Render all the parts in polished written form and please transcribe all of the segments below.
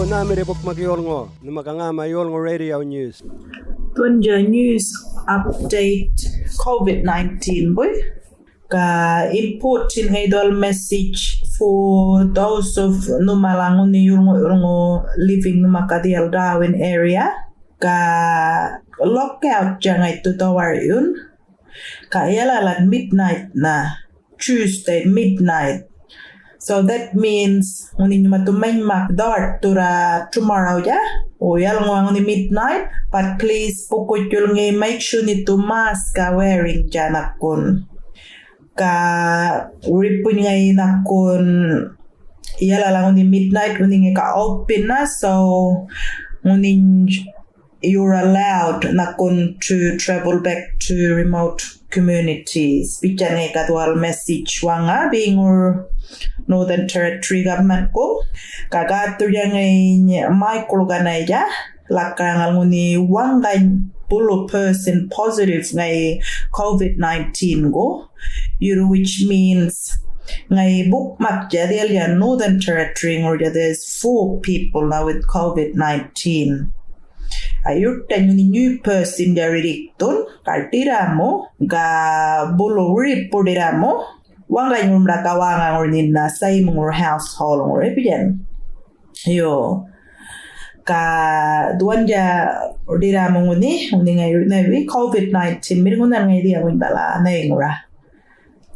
Hello, namire bok makiolngo, numakanga mayolngo radio news. Tunja news update COVID-19 boy. Ka important idol message for those of numalangon ni yulngo living numakadial Darwin area. Ka lockout jangai tutawar yun. Ka yalalan midnight na Tuesday midnight. So that means unin matumain makdart tura tomorrow ya. O yal ngwang ni midnight, but please pukut yul ngay make sure ni to mask ka wearing janakun. Ka ripun ngay nakun yala lang ni midnight unin ka open na, so unin you're allowed nakun to travel back to remote communities. Bijan ngay kadwal message wanga being or Northern Territory government ko kagato yang ay Michael ganaya lakang nguni 1% positive ngay COVID-19 go which means ngay bookmark jadial ya Northern Territory or there's 4 people now with COVID-19. Ayut tanyo ni new person dari dikton kartira mo ga bolo report mo wang lain mereka kawangan or nina say mong household or epigen yo ka duan ja dira mong ni ngai na COVID-19 mirungan ngai dia win bala na ngora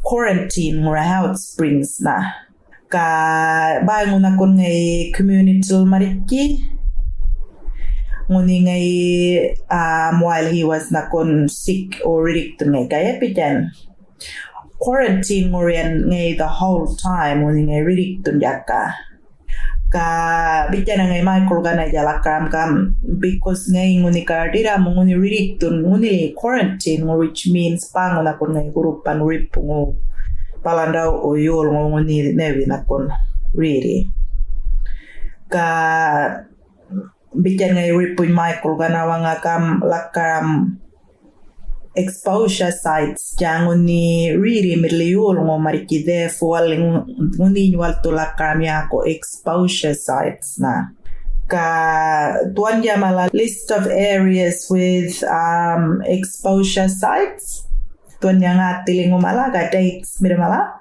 quarantine ngora how it springs na ka ba nguna kon ngai community mariki nguni ngai while he was nakon sick or ridict ngai kaya epigen quarantine ngorian ngay the whole time when ngay ridik tunjaka ka bicara ngay Michael gana jala kam because ngay nguni ka dira mo nguni ridik tun nguni quarantine which means pango na kon ngay grupan ripungo palandaw o yol nguni nevi na kon really ka bicara ngay ripun Michael gana wanga kam lakam exposure sites jangan ni really miliul ngomariki therefore nguni nyual tulak kami ako exposure sites na ka tuan jamala list of areas with exposure sites tuan yang atiling ngumala ka dates miramala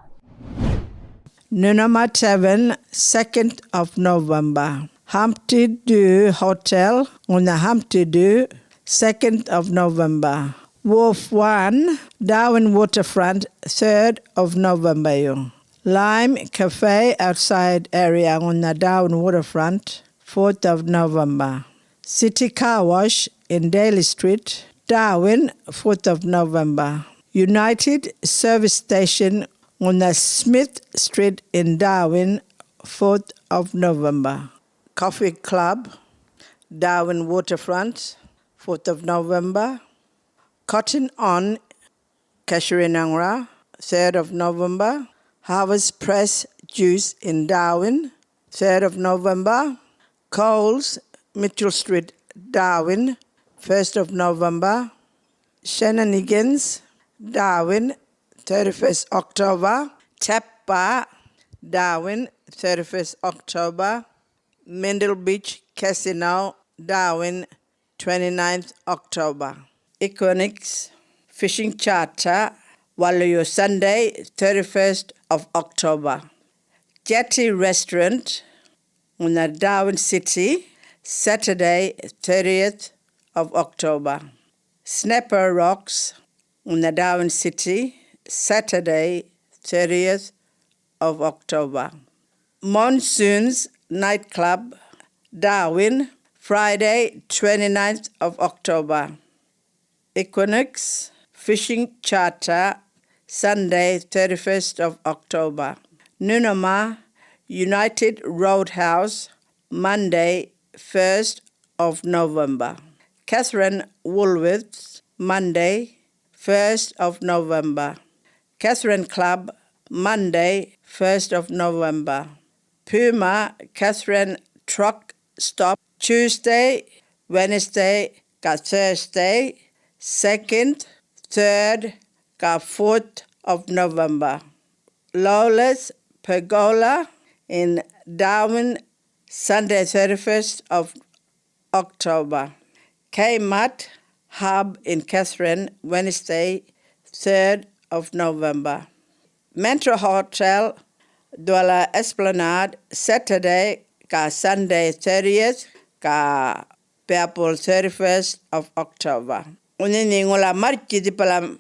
Nunama 7 2nd of November Humpty Du Hotel nguna Humpty Du 2nd of November Wharf 1, Darwin Waterfront, 3rd of November. Lime Cafe outside area on the Darwin Waterfront, 4th of November. City Car Wash in Daly Street, Darwin, 4th of November. United Service Station on the Smith Street in Darwin, 4th of November. Coffee Club, Darwin Waterfront, 4th of November. Cotton On, Kashirinangra, 3rd of November. Harvest Press Juice in Darwin, 3rd of November. Coles, Mitchell Street, Darwin, 1st of November. Shenanigans, Darwin, 31st October. Tap Bar, Darwin, 31st October. Mendel Beach Casino, Darwin, 29th October. Equinix Fishing Charter, Waluyo Sunday, 31st of October. Jetty Restaurant, Una Darwin City, Saturday, 30th of October. Snapper Rocks, Una Darwin City, Saturday, 30th of October. Monsoons Nightclub, Darwin, Friday, 29th of October. Equinix Fishing Charter, Sunday, 31st of October. Nunama United Roadhouse, Monday, 1st of November. Catherine Woolworths, Monday, 1st of November. Catherine Club, Monday, 1st of November. Puma Catherine Truck Stop, Tuesday, Wednesday, Thursday, 2nd, 3rd, 4th of November. Lawless Pergola in Darwin Sunday 31st of October. Kmart Hub in Catherine, Wednesday 3rd of November. Metro Hotel, Douala Esplanade, Saturday ka Sunday 30th ka People 31st of October. Unini ngula marchi di palam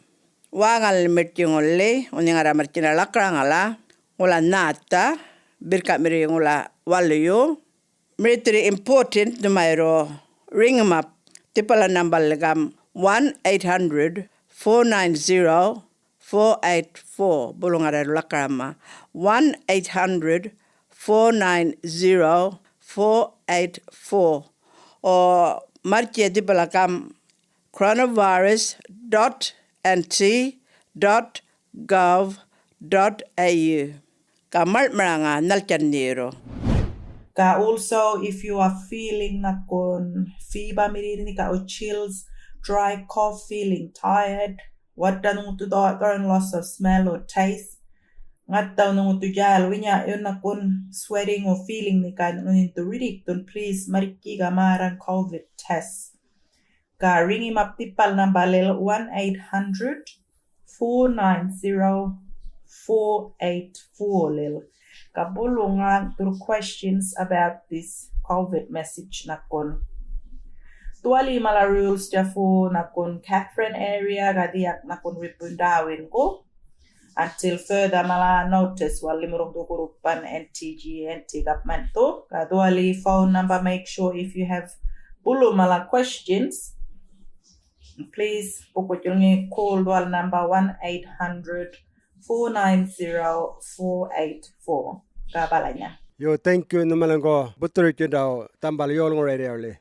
wangal mirchi nguli, uningara marchi na lakrangala, ngula nata, birka miri ngula waliyo. Military important numero ring em up tipala number legam 1-800-490-484 bulungara lakrama 1-800-490-484 or marche tipala kam coronavirus.nt.gov.au kamal maranga nalchaniro. Ka also, if you are feeling nakon fever mirinika or chills, dry cough, feeling tired, what nung to current loss of smell or taste, ngat daw nung to jal winya yun nakon sweating or feeling ni kan to ridik don please mariki gamarang COVID test. Ka ring him up tipal number lil 1-800-490-484 lil. Kabulungan through questions about this COVID message nakon. Tuali mala rules jafu nakon Catherine area gadiak nakon ripundawin ko. Until further mala notice wali murong tukurupan NTG government to. Kaduali phone number, make sure if you have bulu mala questions, please call dual number 1-800-490-484. Kabalanya. Yo, thank you numalango. Butur daw tambal yol ng radio li.